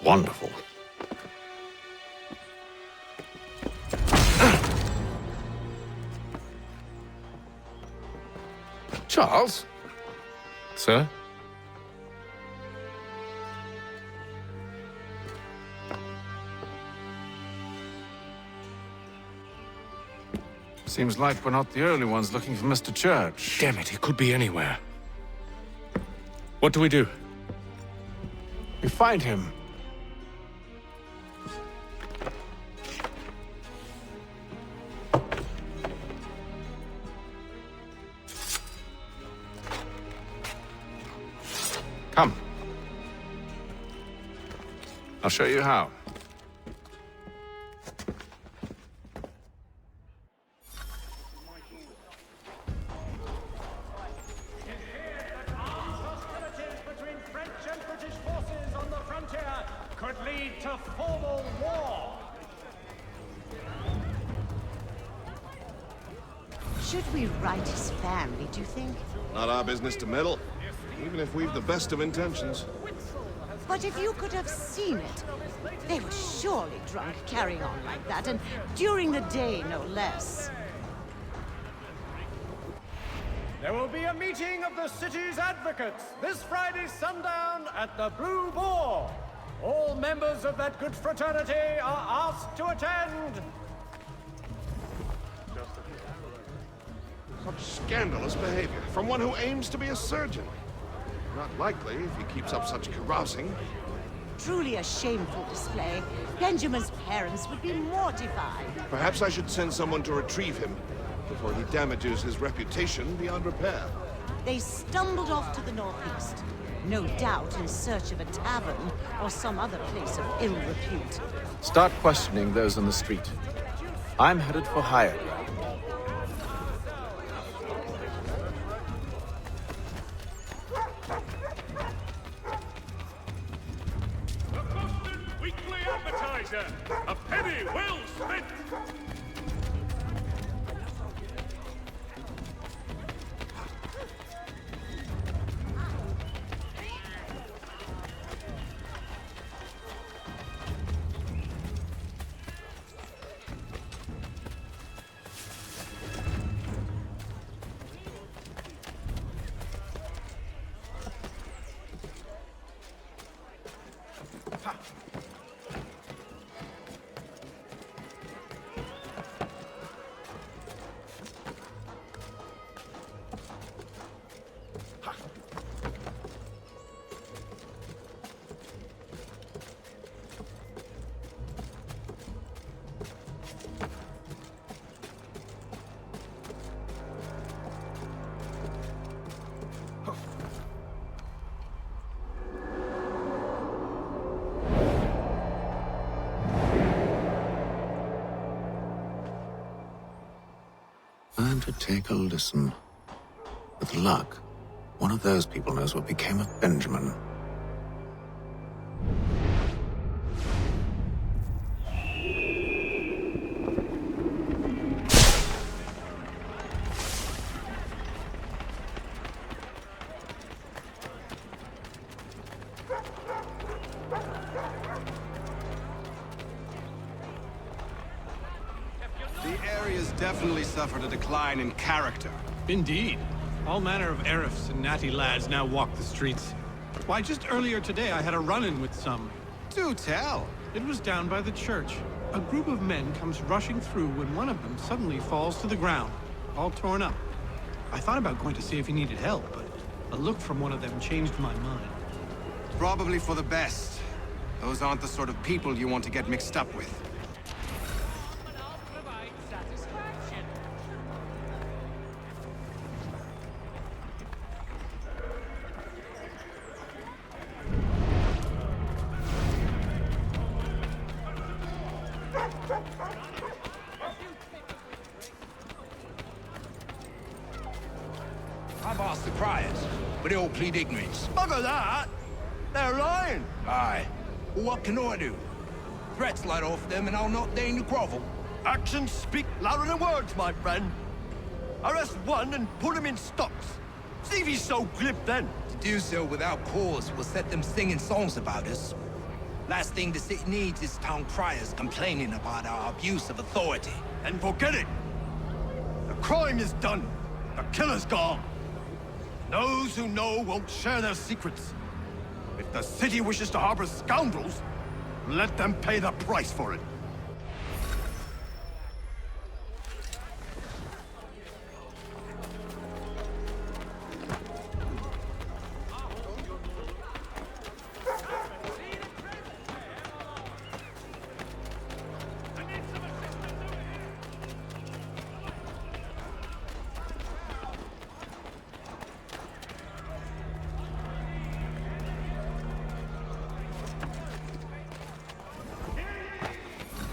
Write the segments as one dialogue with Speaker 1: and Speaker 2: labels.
Speaker 1: Wonderful.
Speaker 2: Charles?
Speaker 3: Sir?
Speaker 2: Seems like we're not the only ones looking for Mr. Church.
Speaker 3: Damn it, he could be anywhere. What do we do?
Speaker 2: We find him. Come. I'll show you how.
Speaker 4: Could lead to formal war.
Speaker 5: Should we write his family, do you think?
Speaker 6: Not our business to meddle, even if we've the best of intentions.
Speaker 5: But if you could have seen it, they were surely drunk carrying on like that, and during the day, no less.
Speaker 4: There will be a meeting of the city's advocates this Friday sundown at the Blue Boar. All members of that good fraternity are asked to attend.
Speaker 6: Such scandalous behavior from one who aims to be a surgeon. Not likely if he keeps up such carousing.
Speaker 5: Truly a shameful display. Benjamin's parents would be mortified.
Speaker 6: Perhaps I should send someone to retrieve him before he damages his reputation beyond repair.
Speaker 5: They stumbled off to the northeast, no doubt in search of a tavern or some other place of ill repute.
Speaker 2: Start questioning those on the street. I'm headed for higher ground.
Speaker 7: The Boston Weekly Advertiser. A penny well spent.
Speaker 1: Time to take a listen. With luck, one of those people knows what became of Benjamin.
Speaker 8: The area's definitely suffered a decline in character.
Speaker 9: Indeed. All manner of Arifs and natty lads now walk the streets. Why, just earlier today I had a run-in with some.
Speaker 8: Do tell.
Speaker 9: It was down by the church. A group of men comes rushing through when one of them suddenly falls to the ground, all torn up. I thought about going to see if he needed help, but a look from one of them changed my mind.
Speaker 8: Probably for the best. Those aren't the sort of people you want to get mixed up with.
Speaker 10: I've asked the criers, but they all plead ignorance.
Speaker 11: Bugger that! They're lying!
Speaker 10: Aye. Well, what can I do? Threats light off them and I'll not deign to grovel.
Speaker 11: Actions speak louder than words, my friend. Arrest one and put him in stocks. See if he's so glib then.
Speaker 10: To do so without cause will set them singing songs about us. Last thing the city needs is town criers complaining about our abuse of authority.
Speaker 11: And forget it! The crime is done. The killer's gone. Those who know won't share their secrets. If the city wishes to harbor scoundrels, let them pay the price for it.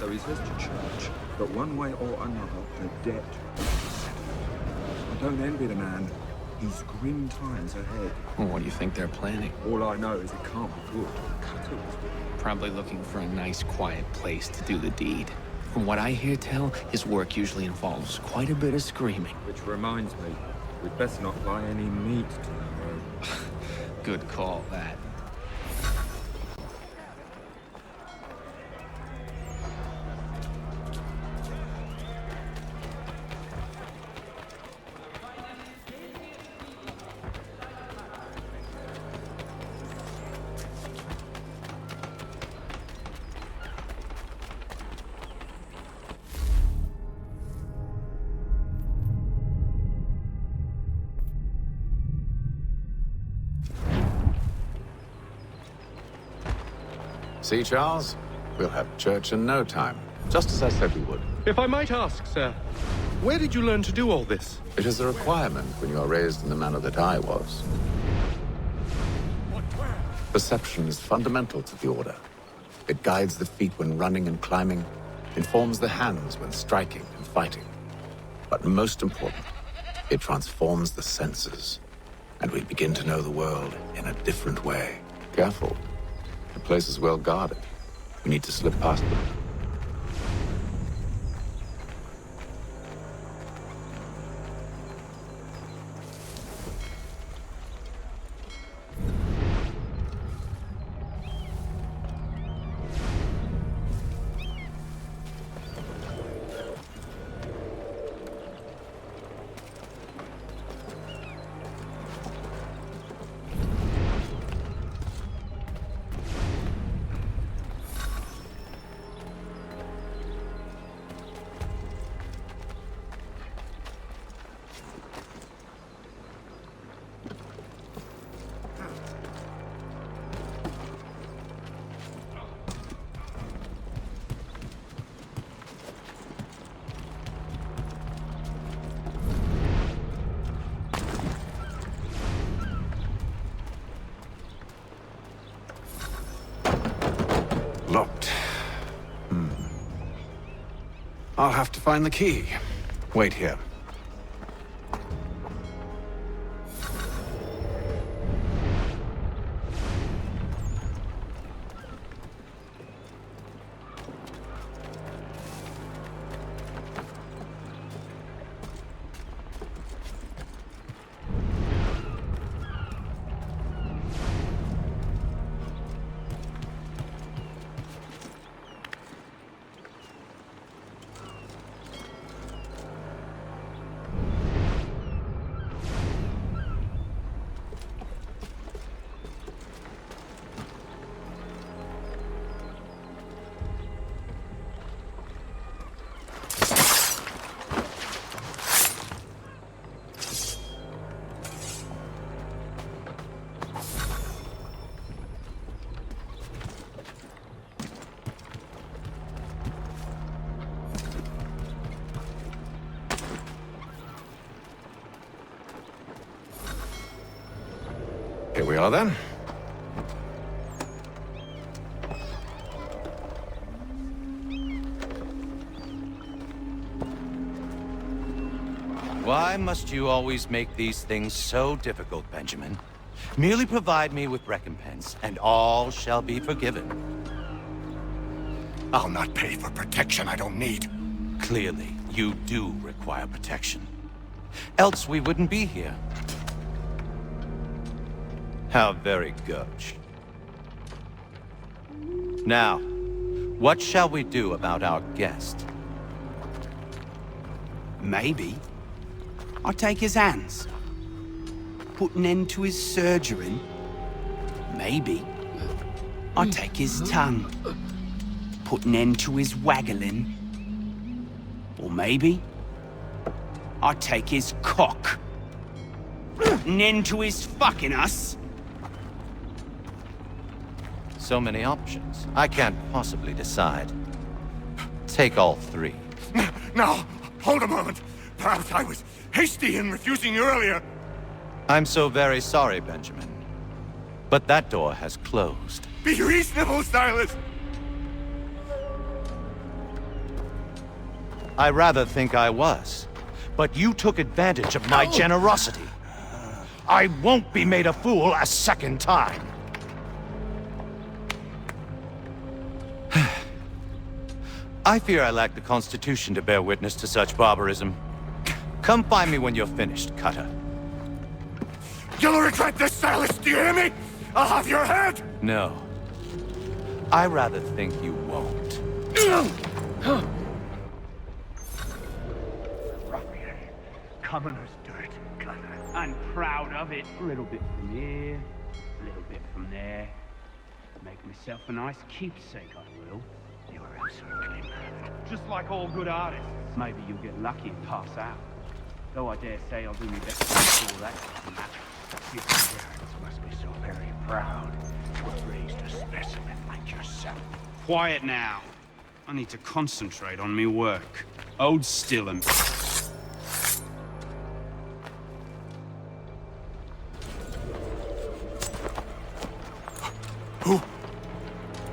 Speaker 12: There is this to church, but one way or another, the debt will be settled. I don't envy the man. He's grim times ahead.
Speaker 2: Well, what do you think they're planning?
Speaker 12: All I know is it can't be good. Cut it.
Speaker 2: Probably looking for a nice, quiet place to do the deed. From what I hear tell, his work usually involves quite a bit of screaming.
Speaker 12: Which reminds me, we'd best not buy any meat tomorrow.
Speaker 2: Good call, that.
Speaker 1: See, Charles? We'll have church in no time. Just as I said we would.
Speaker 3: If I might ask, sir, where did you learn to do all this?
Speaker 1: It is a requirement when you are raised in the manner that I was. Perception is fundamental to the Order. It guides the feet when running and climbing, informs the hands when striking and fighting. But most important, it transforms the senses, and we begin to know the world in a different way. Careful. The place is well guarded. We need to slip past them. Locked. I'll have to find the key. Wait here. Here we are, then.
Speaker 13: Why must you always make these things so difficult, Benjamin? Merely provide me with recompense, and all shall be forgiven.
Speaker 6: I'll not pay for protection I don't need.
Speaker 13: Clearly, you do require protection. Else we wouldn't be here. How very gauche. Now, what shall we do about our guest?
Speaker 10: Maybe. I'll take his hands. Put an end to his surgering. Maybe. I'll take his tongue. Put an end to his waggling. Or maybe I'll take his cock. Put an end to his fucking us.
Speaker 13: So many options. I can't possibly decide. Take all three.
Speaker 11: Now, hold a moment. Perhaps I was hasty in refusing you earlier.
Speaker 13: I'm so very sorry, Benjamin. But that door has closed.
Speaker 11: Be reasonable, Silas!
Speaker 13: I rather think I was. But you took advantage of my generosity. I won't be made a fool a second time. I fear I lack the constitution to bear witness to such barbarism. Come find me when you're finished, Cutter.
Speaker 11: You'll regret this, Silas, do you hear me? I'll have your head!
Speaker 13: No. I rather think you won't.
Speaker 10: Ruffian. Commoner's dirt, Cutter. I'm proud of it. A little bit from here, a little bit from there. Make myself a nice keepsake, I will. You're absolutely mad. Just like all good artists. Maybe you'll get lucky and pass out. Though I dare say I'll do my best to make all that matter. Your parents must be so very proud to have raised a specimen like yourself. Quiet now. I need to concentrate on me work. Hold still and...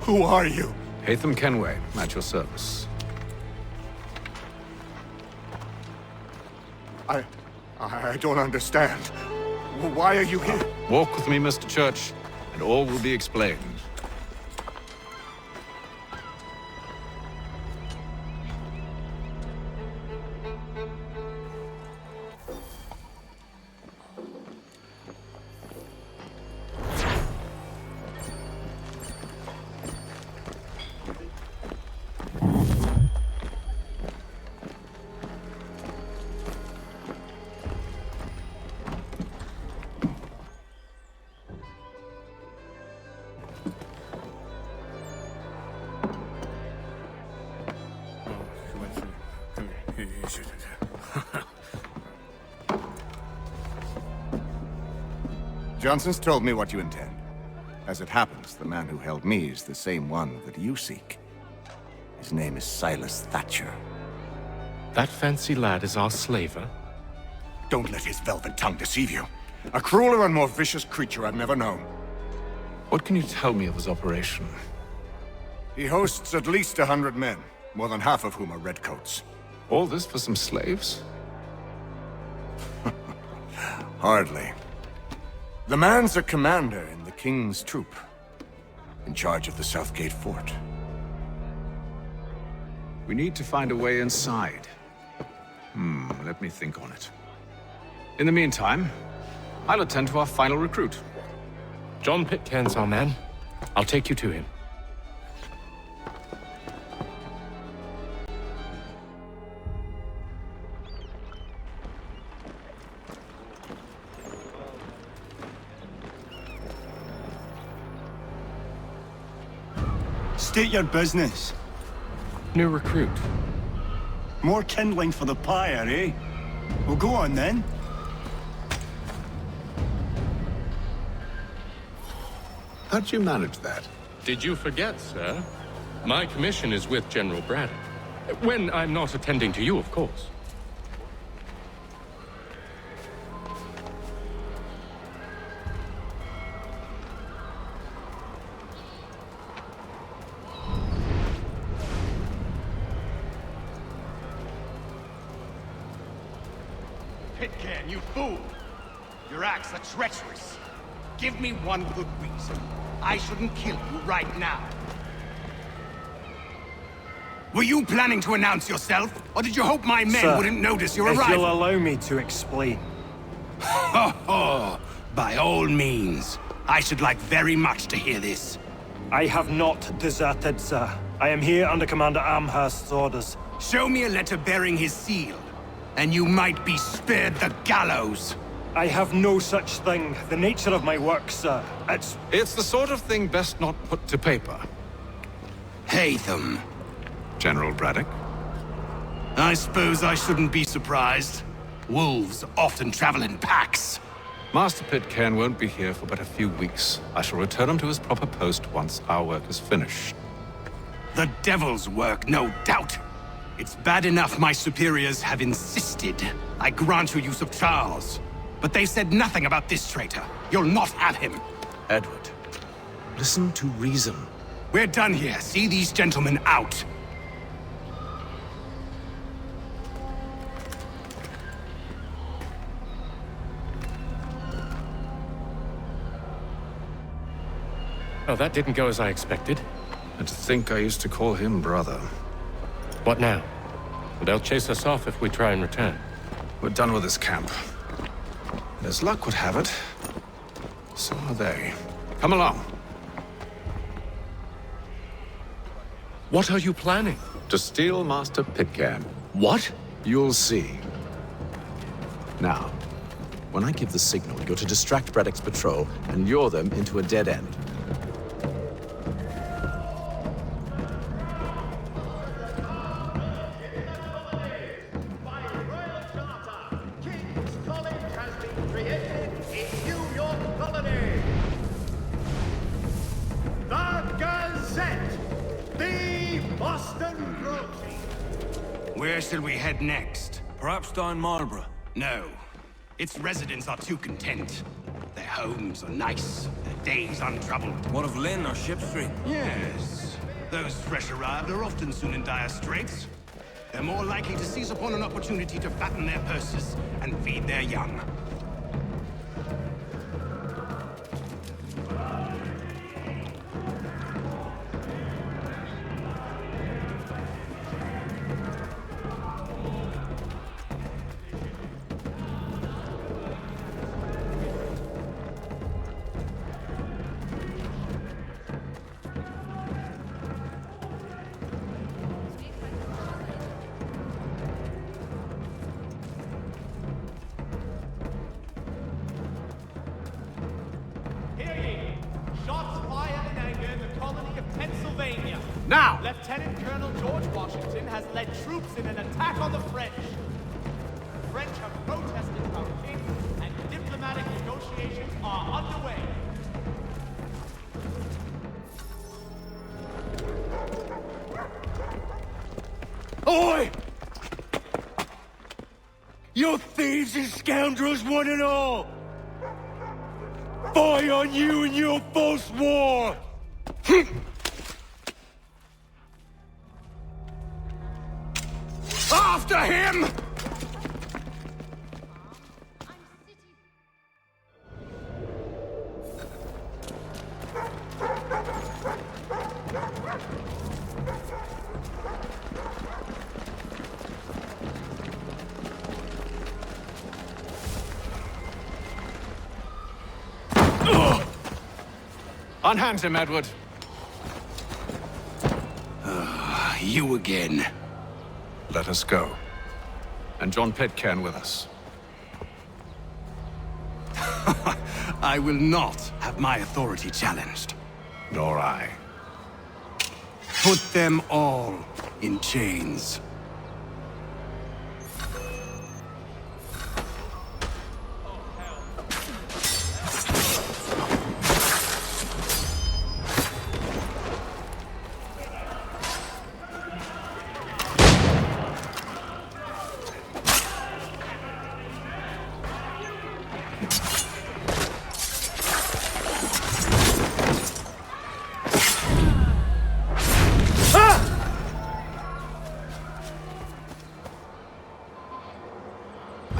Speaker 11: Who are you?
Speaker 1: Hatham Kenway, at your service.
Speaker 11: I don't understand. Why are you here?
Speaker 1: Walk with me, Mr. Church, and all will be explained.
Speaker 11: Johnson's told me what you intend. As it happens, the man who held me is the same one that you seek. His name is Silas Thatcher.
Speaker 3: That fancy lad is our slaver?
Speaker 11: Don't let his velvet tongue deceive you. A crueler and more vicious creature I've never known.
Speaker 1: What can you tell me of his operation?
Speaker 11: He hosts at least 100 men, more than half of whom are redcoats.
Speaker 1: All this for some slaves?
Speaker 11: Hardly. The man's a commander in the King's troop, in charge of the Southgate Fort.
Speaker 1: We need to find a way inside. Let me think on it. In the meantime, I'll attend to our final recruit.
Speaker 3: John Pitcairn's our man. I'll take you to him.
Speaker 14: State your business.
Speaker 3: New recruit.
Speaker 14: More kindling for the pyre, eh? Well, go on then.
Speaker 1: How did you manage that?
Speaker 3: Did you forget, sir? My commission is with General Braddock. When I'm not attending to you, of course.
Speaker 10: Pitcairn, you fool! Your acts are treacherous. Give me one good reason I shouldn't kill you right now. Were you planning to announce yourself, or did you hope my men wouldn't notice your arrival?
Speaker 14: If you'll allow me to explain.
Speaker 10: Ho ho! By all means. I should like very much to hear this.
Speaker 15: I have not deserted, sir. I am here under Commander Amherst's orders.
Speaker 8: Show me a letter bearing his seal, and you might be spared the gallows.
Speaker 15: I have no such thing. The nature of my work, sir.
Speaker 1: It's the sort of thing best not put to paper.
Speaker 8: Hatham.
Speaker 1: General Braddock?
Speaker 8: I suppose I shouldn't be surprised. Wolves often travel in packs.
Speaker 1: Master Pitcairn won't be here for but a few weeks. I shall return him to his proper post once our work is finished.
Speaker 8: The devil's work, no doubt. It's bad enough my superiors have insisted I grant you use of Charles. But they said nothing about this traitor. You'll not have him.
Speaker 1: Edward, listen to reason.
Speaker 8: We're done here. See these gentlemen out.
Speaker 3: Oh, that didn't go as I expected.
Speaker 1: And to think I used to call him brother.
Speaker 3: What now? They'll chase us off if we try and return.
Speaker 1: We're done with this camp. And as luck would have it, so are they. Come along.
Speaker 3: What are you planning?
Speaker 1: To steal Master Pitcairn.
Speaker 3: What?
Speaker 1: You'll see. Now, when I give the signal, you're to distract Braddock's patrol and lure them into a dead end.
Speaker 8: Where shall we head next?
Speaker 11: Perhaps down Marlborough?
Speaker 8: No. Its residents are too content. Their homes are nice, their days untroubled.
Speaker 11: What of Lynn or Ship Street?
Speaker 8: Yes. Those fresh arrived are often soon in dire straits. They're more likely to seize upon an opportunity to fatten their purses and feed their young.
Speaker 4: Now! Lieutenant Colonel George Washington has led troops in an attack on the French. The French have protested our king, and diplomatic negotiations are underway.
Speaker 15: Oi! You thieves and scoundrels, one and all! Fie on you and your false war!
Speaker 8: After him!
Speaker 1: Unhand him, Edward.
Speaker 8: You again.
Speaker 1: Let us go. And John Pitcairn with us.
Speaker 8: I will not have my authority challenged.
Speaker 1: Nor I.
Speaker 8: Put them all in chains.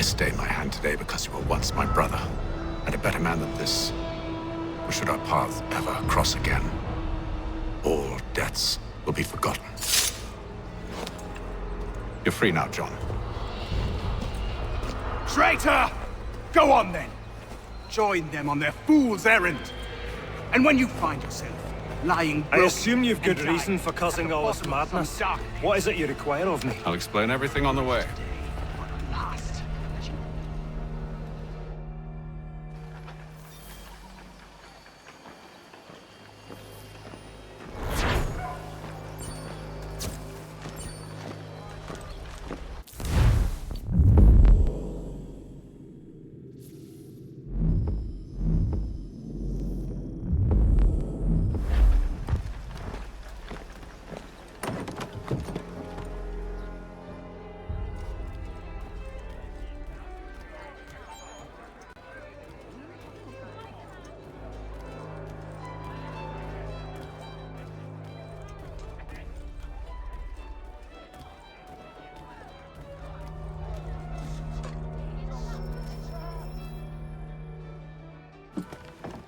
Speaker 1: Stay my hand today because you were once my brother, and a better man than this. Or should our paths ever cross again, all debts will be forgotten. You're free now, John.
Speaker 8: Traitor! Go on then! Join them on their fool's errand! And when you find yourself
Speaker 11: lying
Speaker 15: I
Speaker 11: broken
Speaker 15: assume you've good
Speaker 11: and dying
Speaker 15: reason for causing all this
Speaker 11: at the bottom of
Speaker 15: madness.
Speaker 11: some dark pit.
Speaker 15: What is it you require of me?
Speaker 16: I'll explain everything on the way.
Speaker 11: Last.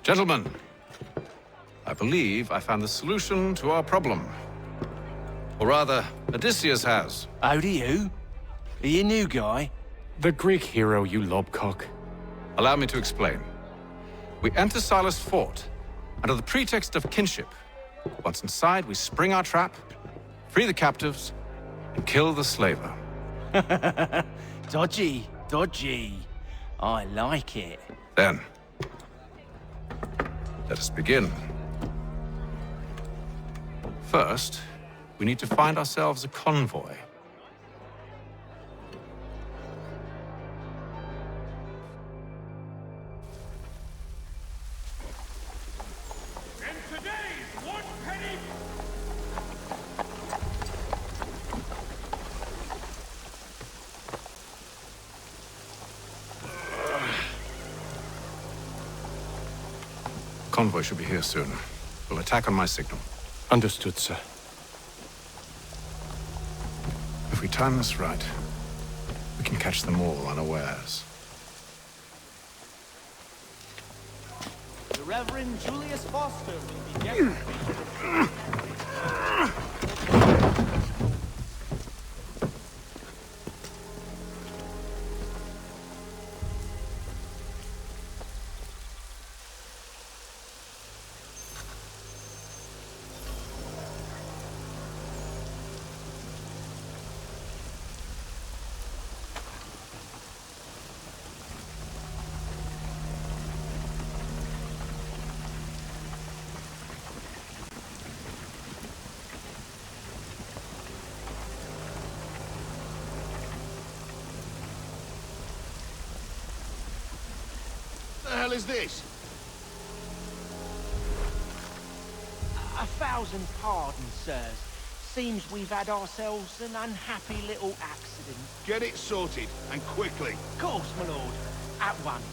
Speaker 16: Gentlemen, I believe I found the solution to our problem. Or rather, Odysseus has.
Speaker 17: How do you? Are you a new guy?
Speaker 3: The Greek hero, you lobcock.
Speaker 16: Allow me to explain. We enter Silas' fort under the pretext of kinship. Once inside, we spring our trap, free the captives, and kill the slaver.
Speaker 17: Dodgy, dodgy. I like it.
Speaker 16: Then, let us begin. First, we need to find ourselves a convoy.
Speaker 7: And today's one penny.
Speaker 16: Convoy should be here soon. We'll attack on my signal.
Speaker 3: Understood, sir.
Speaker 16: If we time this right, we can catch them all unawares.
Speaker 4: The Reverend Julius Foster will be guest.
Speaker 6: What the hell is this?
Speaker 10: 1,000 pardons, sirs. Seems we've had ourselves an unhappy little accident.
Speaker 6: Get it sorted, and quickly.
Speaker 10: Of course, my lord. At once.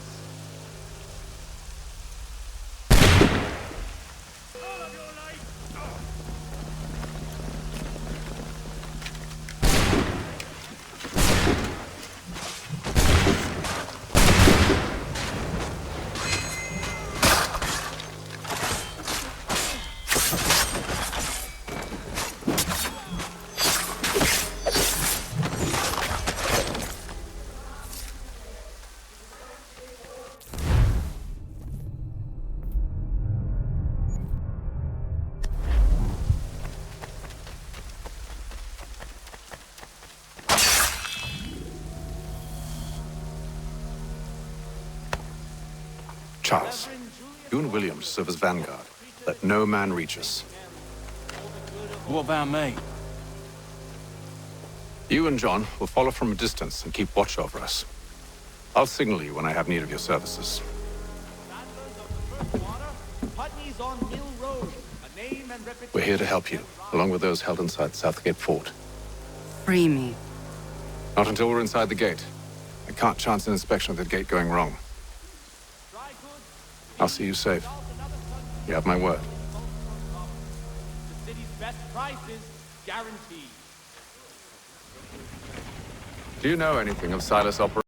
Speaker 16: Charles, you and William serve as vanguard. Let no man reach us.
Speaker 17: What about me?
Speaker 16: You and John will follow from a distance and keep watch over us. I'll signal you when I have need of your services.
Speaker 4: Putney's on Mill Road, a name and reputation.
Speaker 16: We're here to help you, along with those held inside Southgate Fort.
Speaker 18: Free me.
Speaker 16: Not until we're inside the gate. I can't chance an inspection of the gate going wrong. I'll see you safe. You have my word.
Speaker 4: The city's best prices, guaranteed.
Speaker 16: Do you know anything of Silas' operation?